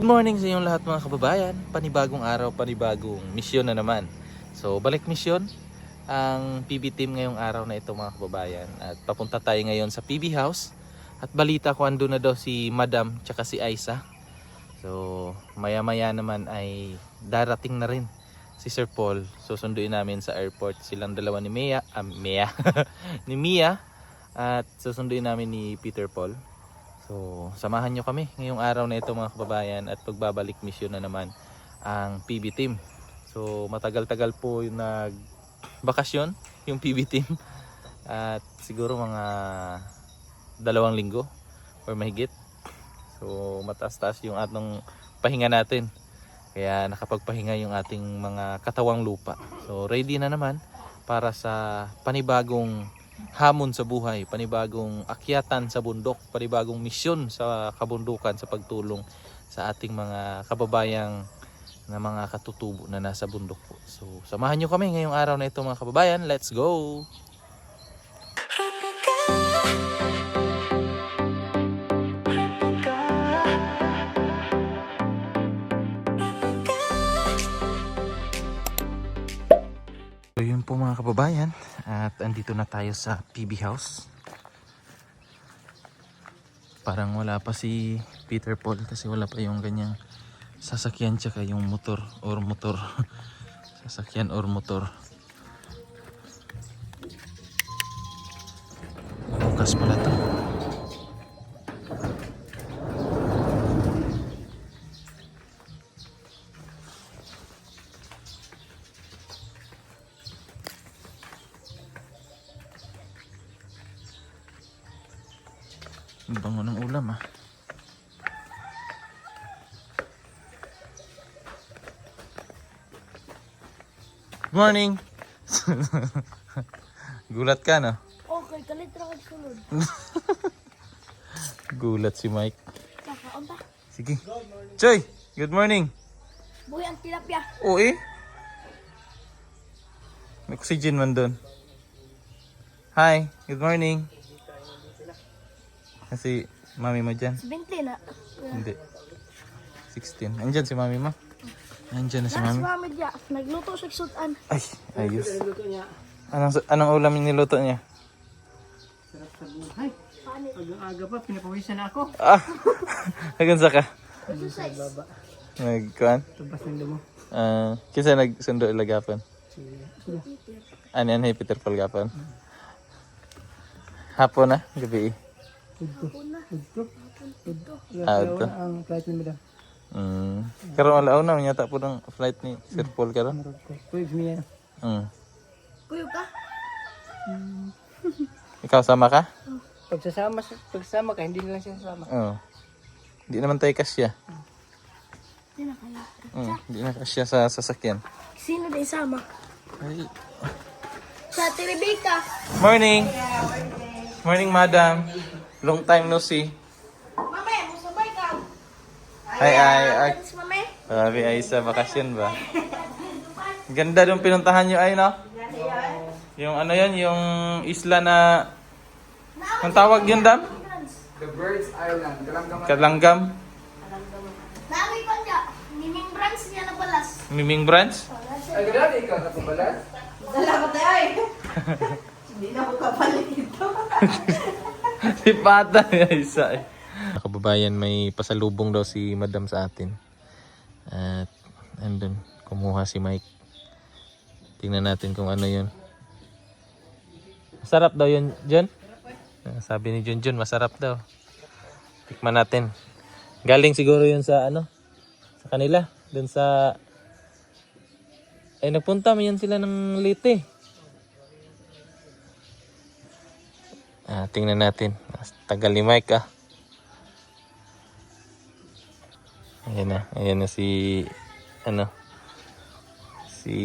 Good morning sa inyong lahat mga kababayan. Panibagong araw, panibagong misyon na naman. So balik misyon ang PB team ngayong araw na ito mga kababayan. At papunta tayo ngayon sa PB house. At balita ko ando na daw si Madam tsaka si Aisa. So maya maya naman ay darating na rin si Sir Paul. Susunduin namin sa airport silang dalawa ni Mia, ni Mia. At susunduin namin ni Peter Paul. So, samahan nyo kami ngayong araw na ito mga kababayan at pagbabalik misyon na naman ang PB team. So, matagal-tagal po yung nagbakasyon yung PB team at siguro mga 2 linggo or mahigit. So, mataas-taas yung atong pahinga natin. Kaya nakapagpahinga yung ating mga katawang lupa. So, ready na naman para sa panibagong hamon sa buhay, panibagong akyatan sa bundok, panibagong misyon sa kabundukan sa pagtulong sa ating mga kababayang na mga katutubo na nasa bundok po. So, samahan nyo kami ngayong araw na ito mga kababayan. Let's go! So yun po mga kababayan, at andito na tayo sa PB house. Parang wala pa si Peter Paul kasi wala pa yung ganyang sasakyan tsaka yung motor or motor. Sasakyan or motor. Bukas pala to. Bango ng ulam ah. Morning! Gulat ka no? Okay, kalit ra kag sulod. Gulat si Mike. Kakaon ta. Sige. Choy! Good morning! Buhay ang tilapia. Oo eh. May oxygen man doon. Hi! Good morning! Kasi mami mo dyan? 20 na. Hindi. 16. Andyan si mami mo? Andyan na si Nas mami. mami dia, nagluto sa sudan. Ay, ayos. Anong ulam yung niluto niya? Sarap sa buhay. Aga-aga pa, pinapawisan na ako. Ah! Hanggang sa ka? Exercise. Baba. Nagkuhan? Tabas ng damo. Kinsa nagsundo ilagapon? Ano yan, hey Peter Paul gapon? Hapon na? Gabi Udto. Udto. Ang flight ni madam. Karoon alaw na, yata po ng flight ni Sir Paul karon. Marog ko. Pwede niya. Puyo ka? Ikaw sama ka? Pagsasama ka, hindi na lang siya sasama. Oo. Hindi naman tayo kasya. Di na kaya. Hindi na kasya sa sasakyan. Sino din sama? Ay. Sa Ate Rebecca. Morning! Morning, madam. Long time no see. Mame, musabay ka. Ay. Alis mame. Sabi ay sa bakasyon ba? Ganda yung pinuntahan nyo ay no? Yung ano yan, yung isla na... Ang tawag yun, dam? The Birds Island. Kalanggam? Naami pa niya. Miming branch niya na balas. Miming Branch? Ay, gano'n ikaw na pumalas? Salamat ay. Hindi na ko kapalit ito. Si Pata isa eh. Kababayan, may pasalubong daw si Madam sa atin. At andun, kumuha si Mike. Tingnan natin kung ano yun. Masarap daw yun, John? Sabi ni John, masarap daw. Tikman natin. Galing siguro yun sa ano? Sa kanila. Dun sa... Ay, nagpunta man yan sila ng Leyte. Tingnan natin. Tagal ni Mike ah. Ayan na si ano si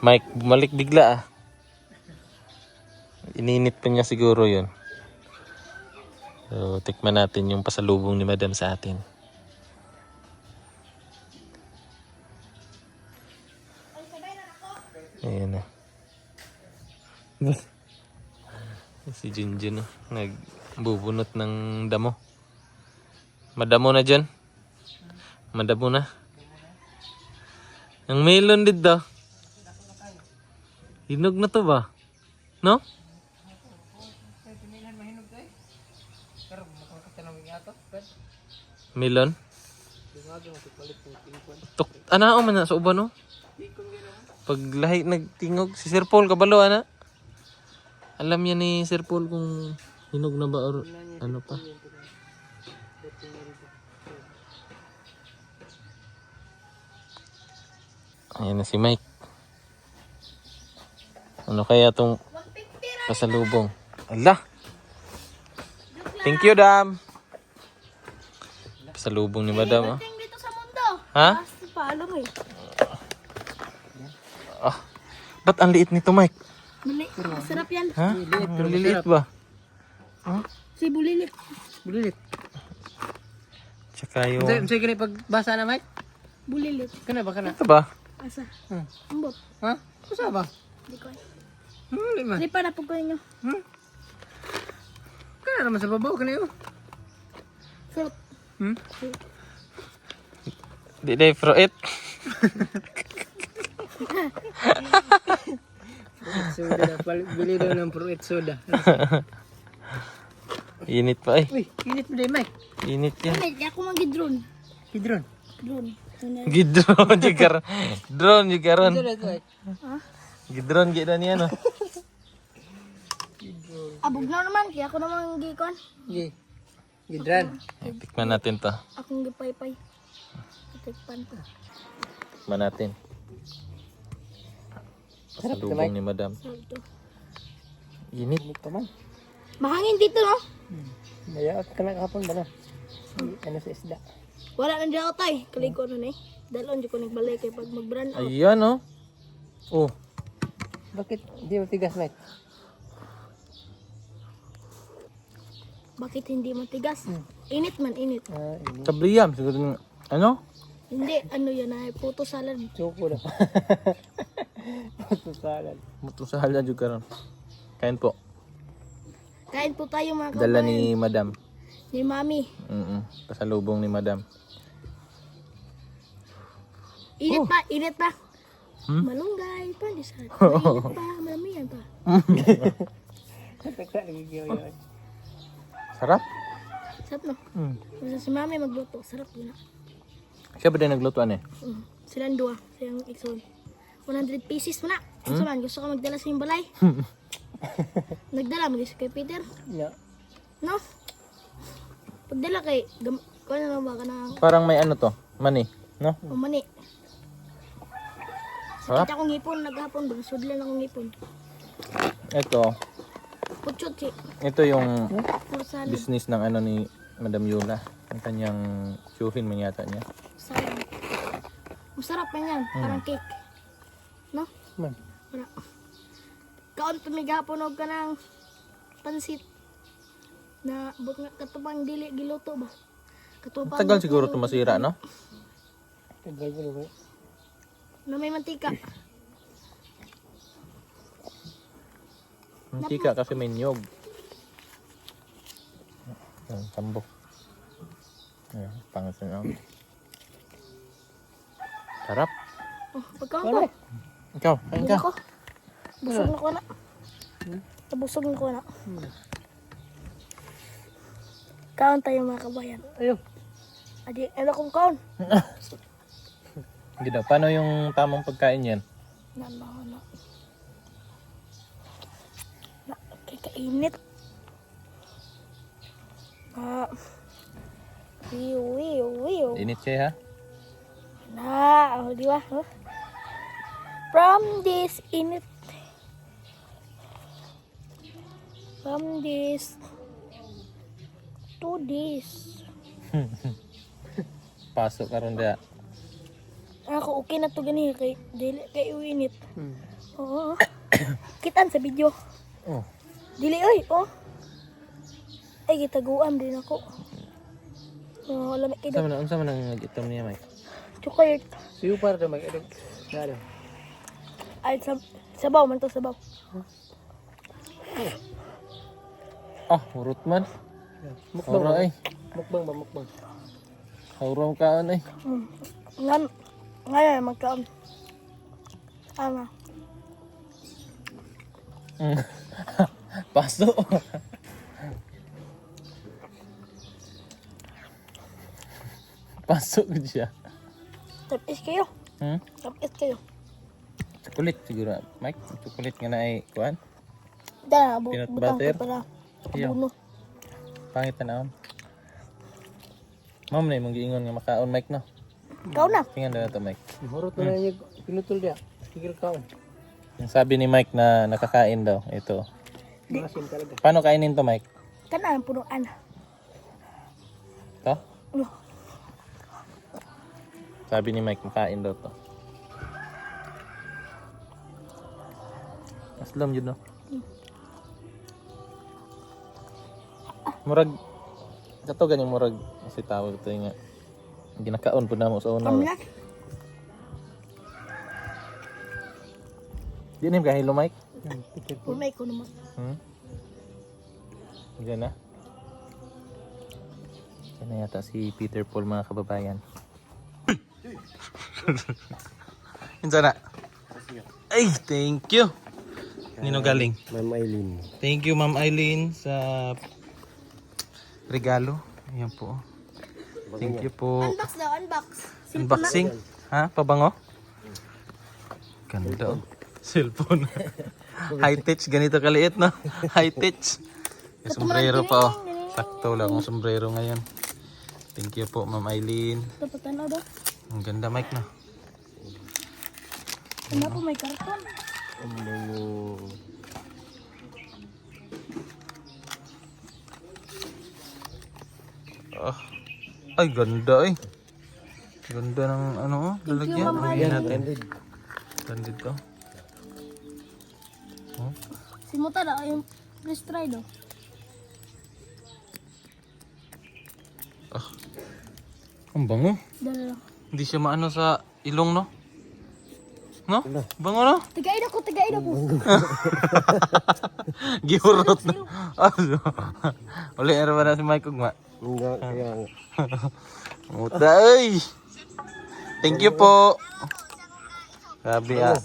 Mike bumalik bigla ah. Ininit pa niya siguro yun. So tikman natin yung pasalubong ni Madam sa atin. Ayan na. Si Junjun nagbubunot ng damo. Madamo na dyan. Madamo na. Ang melon dito. Hinog na to ba? No? Melon? Tuk, ana o man na sa uban no? Pag lahi nagtingog si Sir Paul kabalo ana. Alam niya ni Sir Paul kung hinog na ba or ano pa. Ayan na si Mike. Ano kaya tong pasalubong? Allah! Thank you, Dam! Pasalubong ni Madam. Ting dito sa mundo. Ha? Basta paalam eh. Ah, ba't ang liit nito, Mike? Mali. Sarap yan. Ha? Ang liliit ba? Si Bulilit. Bulilit. Tsaka yung... Sige kini pagbasa na Mike. Bulilit. Kana ba kana? Ito ba? Asa? Hmm. Ambot. Ha? Usa ba? Di ko. Di man. Di pa na po ko ninyo. Kana naman sa babaw kana yo. Fruit. Di day fruit. Soda na bili daw ng fruit soda. Init pa eh. Uy, init mo day Mike. Init yan. Hindi, ako mag-drone. Hidron. Drone. Gidron juga drone juga ron. Mike. Gidron gida niya no. Abog na naman. Kaya ako naman gikon. Gi. Hidran. Tikman natin to. Akong gipay-pay. Tikpan ko. Tikman natin. Pasalubong ni Madam. Sarap to. Init. Init pa man. Mahangin dito no? Naya ka na kapon ba na? Ano sa isda? Wala na dyan ako tay. Kaliko na eh. Dalon dyan ko nagbalik kay pag mag-brand out. Ayan oh. Oh. Bakit di mo tigas Mike? Bakit hindi matigas? Init man, init. Init. Kabriyam siguro yung ano? Hindi, ano yan ay puto salad. Choco na. Puto salad. Muto sa hala juga ron. Kain po. Kain po tayo mga Dala kabayan. ni Madam. Ni Mami. Pasalubong ni Madam. Init pa, init pa. Malunggay pa, di sa. Init pa, maramihan pa. Takta nagigiyaw yun. Sarap. Sarap no? Basta si Mami magluto, sarap yun na. Siya ba din naglutuan eh? Silang dua, silang ikson. 100 pieces mo na. Gusto man, gusto ka magdala sa yung balay. Nagdala mo kay Peter. Yeah. No? Pagdala kay, kung ano ba ka na, Parang may ano to, mani, no? umani. Sarap. Sakit akong ngipon, naghapon, sudlan akong ngipon. Ito, Putsot si, ito yung puro salad. business ng ano ni Madam Yula. Ang kanyang chuhin man yata niya. Salad. Masarap pa yan, parang cake. No? Man. Wala. Kaon tumigapon og ka ng pansit. Na but nga katubang dili giluto ba? Katubang Tagal siguro ito masira, no? Tagal ko naman. na may mantika. Mantika kasi may niyog. Ang tambok. Ayan, pangas na ako. Sarap. Oh, pagkaon ko. Ikaw, kain ka. Ako. Busog na ko na. Nabusog na ko na. Kaon tayo mga kabayan. Ayun. Adi, ano kong kaon? Hindi daw. Paano yung tamang pagkain yan? Na. Kakainit. Wiw. Init siya ha? Na, oh, di ba? Huh? From this to this. Pasok ka ron da. Ako okay na to gani kay dili kay uinit. Oo. Kitan sa video. Oh. Dili oy, oh. Ay gitaguan din ako. Oh, lamig kay Unsa man ang nag-itom niya, Mike? chocolate. Siyo para na mag-edit. Nalo. Ay sabaw man to sabaw. Ah, urot man. Mukbang. Ora ay. Mukbang ba mukbang? Hauraw ka eh. Ngayon, magkaon. Ano? Paso. Paso ko siya. Tapis kayo. Hmm? Tapis kayo. Chocolate siguro, Mike. Chocolate nga na ay kuan. Dala, Peanut butang butter. ko para Iyo. buno. Pangit na naon. Ma'am na imong giingon nga makaon Mike no. Ikaw na. Tingnan na to Mike. Horot na niya pinutol dia. Tigil ka. Yung sabi ni Mike na nakakain daw ito. Masin talaga. Paano kainin to Mike? Kana ang punuan. To? No. Sabi ni Mike makain daw to. Aslam yun no. Murag kato ganing murag si tawag ito nga ginakaon po na mo sa una. Kamlat. Di na kahilo Mike? Pumay ko naman. Diyan na. Diyan na yata si Peter Paul mga kababayan. Insa na? Ay, thank you. Nino galing? Ma'am Aileen. Thank you Ma'am Eileen sa regalo. Ayan po. Thank you po. Unbox daw, unbox. Unboxing. Ha? Pabango? Ganda oh. Cellphone. High-tech. Ganito kaliit no? High-tech. May sombrero pa oh. Sakto lang ang sombrero ngayon. Thank you po Ma'am Eileen. Dapat tanaw daw. Ang ganda mic na. Ano po may karton? Ah. Ay ganda eh. Ganda ng ano oh. Lalagyan. Ma'am Ang Eileen. natin. Ganda to. Oh. Simuta daw yung please try daw. Ah. Ang bango. Dala lang. Hindi siya maano sa ilong no? No? Bango no? Tigain ako, tigain ako. Gihurot na. Uli, ano ba na si Mike Ugma? Kaya Muta, ay! Thank you po. Grabe ah.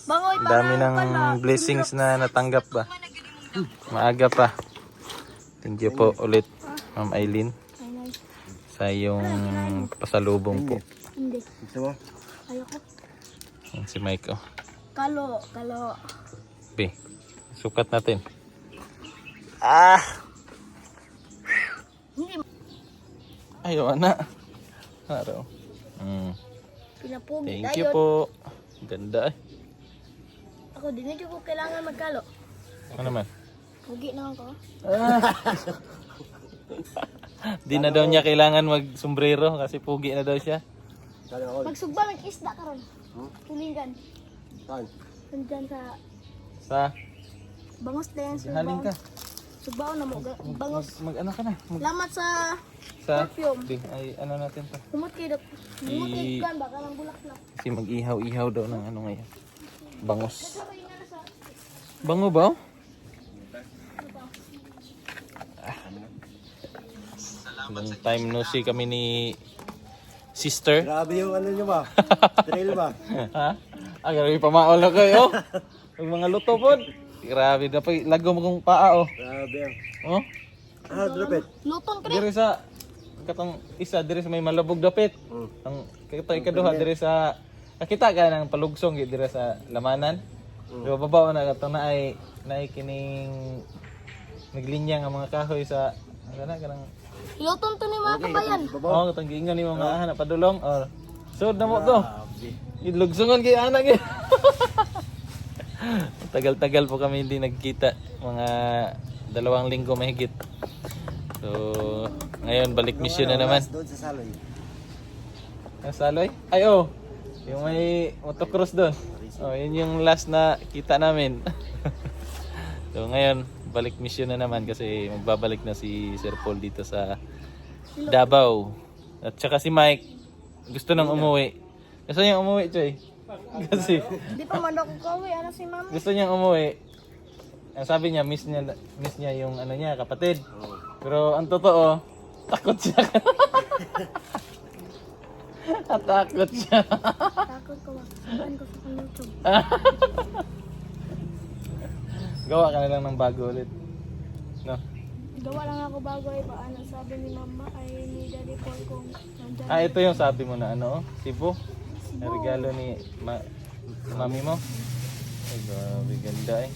Bangoy Ang dami ng blessings na natanggap ba? Maaga pa. Thank you po ulit, Ma'am Eileen, sa iyong pasalubong po. Hindi. ito mo. Ayoko. Yan si Mike oh. Kalo. B. Sukat natin. Ah! Hindi. Ayaw na. Araw. Pinapugi. Thank you po. Ganda eh. Ako din medyo ko kailangan magkalo. Ano naman? Pugi naman ko. Di na daw niya kailangan mag-sombrero kasi pugi na daw siya. Kala ako. Magsugba ng isda karon. Tulingan. Saan? Nandyan sa Sa bangos na yan. halin ka. Sugbaw na mo. Bangos. Mag ano ka na? Lamat sa Sa perfume. di, ay ano natin to. Humot kayo. Humot kayo kan. Baka lang bulaklak. Kasi mag-ihaw-ihaw daw ng ano ngayon. Bangos. Bango ba? Long time no see kami ni sister. Grabe yung ano nyo ba? Trail ba? Ha? Ah, grabe pamaol na kayo. Yung mga luto po. Grabe na pa. Lagom kong paa oh. Grabe yan. Oh? Drop it. Luton ka rin. Dire sa katong isa dire sa may malabog dapit. Ang katong ikaduha dire sa nakita ka ng palugsong gid dire sa lamanan. Pero babaw na katong naay kining naglinya nga mga kahoy sa kana kanang Luton to ni mga kabayan. oh katong giingon ni mga anak padulong or sud na mo to. Ilugsongon kay anak gyud. Tagal-tagal po kami hindi nagkita. Mga 2 linggo mahigit. So, ngayon balik mission na naman. Doon sa saloy. Saloy? Ay oh, yung may motocross doon. Oh, yun yung last na kita namin. So ngayon, balik mission na naman kasi magbabalik na si Sir Paul dito sa Davao. At saka si Mike, gusto nang umuwi. Gusto niyang umuwi, Choy. Kasi Di pa man ako kawi. Ano si mami? gusto niyang umuwi. Ang sabi niya, miss niya yung ano niya, kapatid. Pero ang totoo, takot siya. Natakot siya. Takot ko makasukan ko sa YouTube. Gawa ka na lang ng bago ulit. No? Gawa lang ako bago ay paano sabi ni mama ay ni Daddy Paul kung nandyan. Ah, ito yung sabi mo na ano, Cebu. Na regalo ni mami mo. Ay, grabe, ganda eh.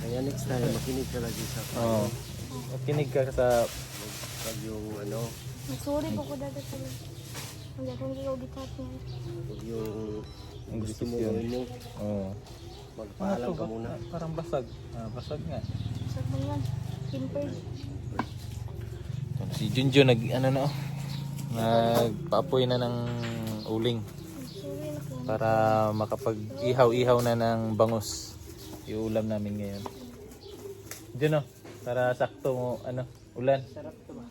Kaya next time, makinig ka lagi sa Oo. Makinig ka sa... pag yung ano, Sorry po ko Daddy Paul. Ang gagawin ko gitat niya. pag yung Ang gusto mo decision. gawin mo, Oo. magpaalam ka muna. Parang basag. Ah, basag nga. Sa mga timpered. Si Junjun nagpaapoy na ng uling Sorry na ko. para makapag-ihaw-ihaw na ng bangus. Iulam namin ngayon. Diyan oh, para sakto ulan. Sarap to ba?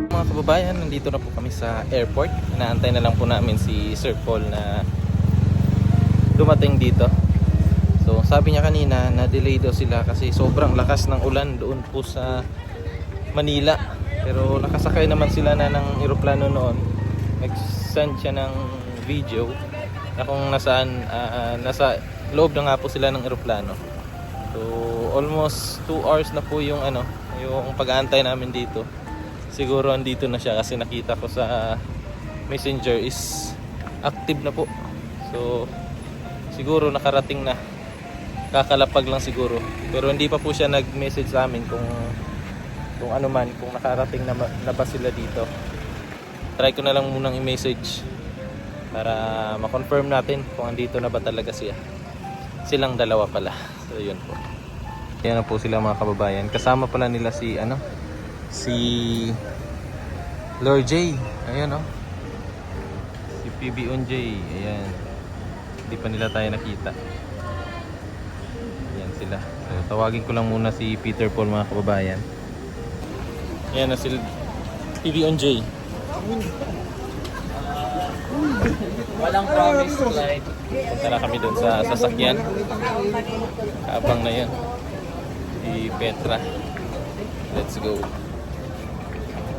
Mga kababayan, nandito na po kami sa airport. Inaantay na lang po namin si Sir Paul na dumating dito. So sabi niya kanina na delay daw sila kasi sobrang lakas ng ulan doon po sa Manila. Pero nakasakay naman sila na ng eroplano noon. Nag-send siya ng video na kung nasaan, nasa loob na nga po sila ng eroplano. So almost 2 hours na po yung yung pag-aantay namin dito. Siguro andito na siya kasi nakita ko sa Messenger is active na po. So siguro nakarating na. Kakalapag lang siguro. Pero hindi pa po siya nag-message sa amin kung ano man, kung nakarating na ba sila dito. Try ko na lang munang i-message para ma-confirm natin kung andito na ba talaga siya. Silang dalawa pala. So yun po. Yan na po sila mga kababayan. Kasama pala nila si Lord J. Ayan oh. Si PB on J. Ayan. Hindi pa nila tayo nakita. Ayan sila. So, tawagin ko lang muna si Peter Paul mga kababayan. Ayan na si PB on J. Walang promise like. Punta na kami doon sa sasakyan. Habang na yan. Si Petra. Let's go.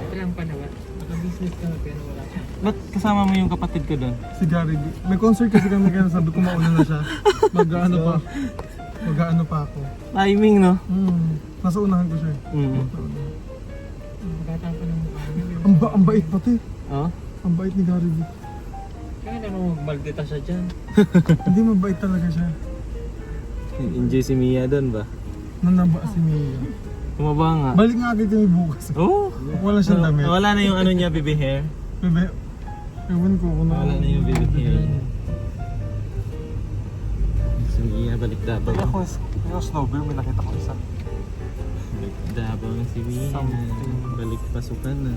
Ilang pa naman. Naka-business ka pero wala siya. Ba't kasama mo yung kapatid ko doon? Si Gary B. May concert kasi kami kaya sabi ko mauna na siya. Mag-ano pa ako. Timing no? Nasa unahan ko siya. Bata pa ng mukha niya. Ang bait pati. Oh? Ang bait ni Gary B. Kaya naman magmaldita siya dyan. Hindi mabait talaga siya. Enjoy si Mia doon ba? Nanaba si Mia. Kumaba nga. Balik nga agad kami bukas. Oh? Wala siyang damit. Wala na yung ano niya, baby hair. Bebe, ewan ko kung Wala na yung baby hair. Si Mia, balik Davao. Yung snowbird, may nakita ko isa. Balik Davao na si Mia. Something. Balik pasukan na.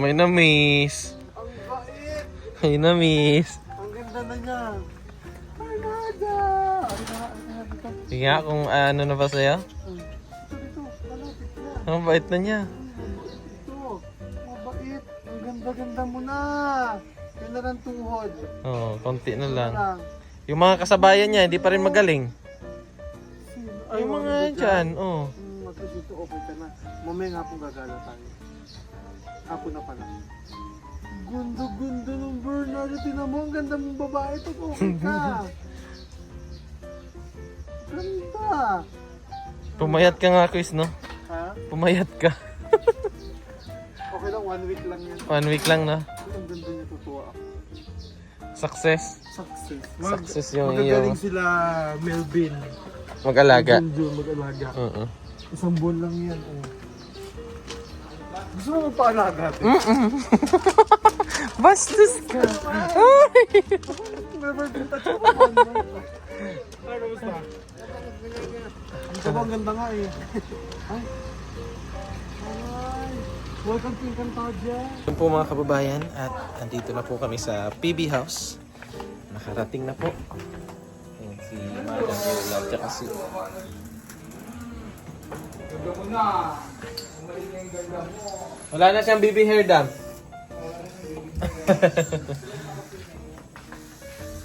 may na-miss. Ang bait. May na-miss. Ang ganda na niya. Ay, nada. Sige nga kung ano na ba sa'yo. Dito, malapit na. Ang bait na niya. Ito, mabait. Ang ganda-ganda mo na. Yan na lang tuhod. Oo, konti na lang. Lang. Yung mga kasabayan niya, hindi pa rin magaling. Ay, Yung mga dyan, oh. At least ito, okay ka na. Mamaya nga pong gagala tayo. Hapon na pala. Ganda-ganda ng Bernardo. Tinan mo, ang ganda mong babae. Ito, okay ka. Ganda. Pumayat ka nga, Chris, no? Ha? Pumayat ka. Okay lang, 1 week lang yan. 1 week lang, no? Ang ganda niya, totoo ako. Success. Success. Success yung magagaling iyong sila Melvin. mag-alaga. June, mag-alaga. Oo. Isang buwan lang yan. Oh. Gusto mo magpa-alaga? Bastos ka. Never been touched ako 1 month. Ay, kamusta? Ang ganda nga eh. Ay. Ay. Welcome to Encantadia. Yun po mga kababayan at andito na po kami sa PB House. Nakarating na po. Ayan, si Madam Yola at saka si... Wala na siyang BB hair dam.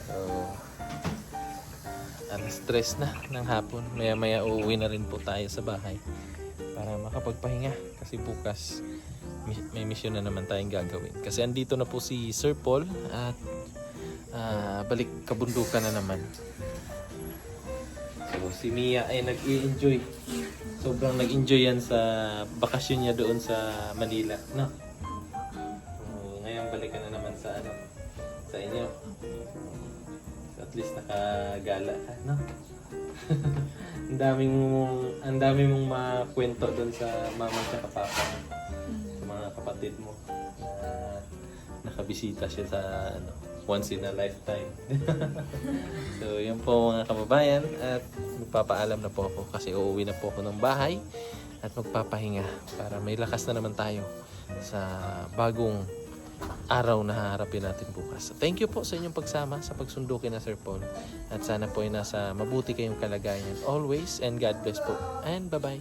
So, alas 3 na ng hapon. Maya-maya uuwi na rin po tayo sa bahay para makapagpahinga kasi bukas may mission na naman tayong gagawin. Kasi andito na po si Sir Paul at balik kabundukan na naman. So si Mia ay nag-i-enjoy. Sobrang nag-enjoy yan sa bakasyon niya doon sa Manila, no? Ngayon balik ka na naman sa sa inyo. So, at least nakagala ka, no? Ang dami mong makwento doon sa mama at papa, sa mga kapatid mo. Nakabisita siya sa once in a lifetime. So yun po mga kababayan at magpapaalam na po ako kasi uuwi na po ako ng bahay at magpapahinga para may lakas na naman tayo sa bagong araw na haharapin natin bukas. Thank you po sa inyong pagsama sa pagsundo kina Sir Paul at sana po ay nasa mabuti kayong kalagayan always and God bless po and bye bye.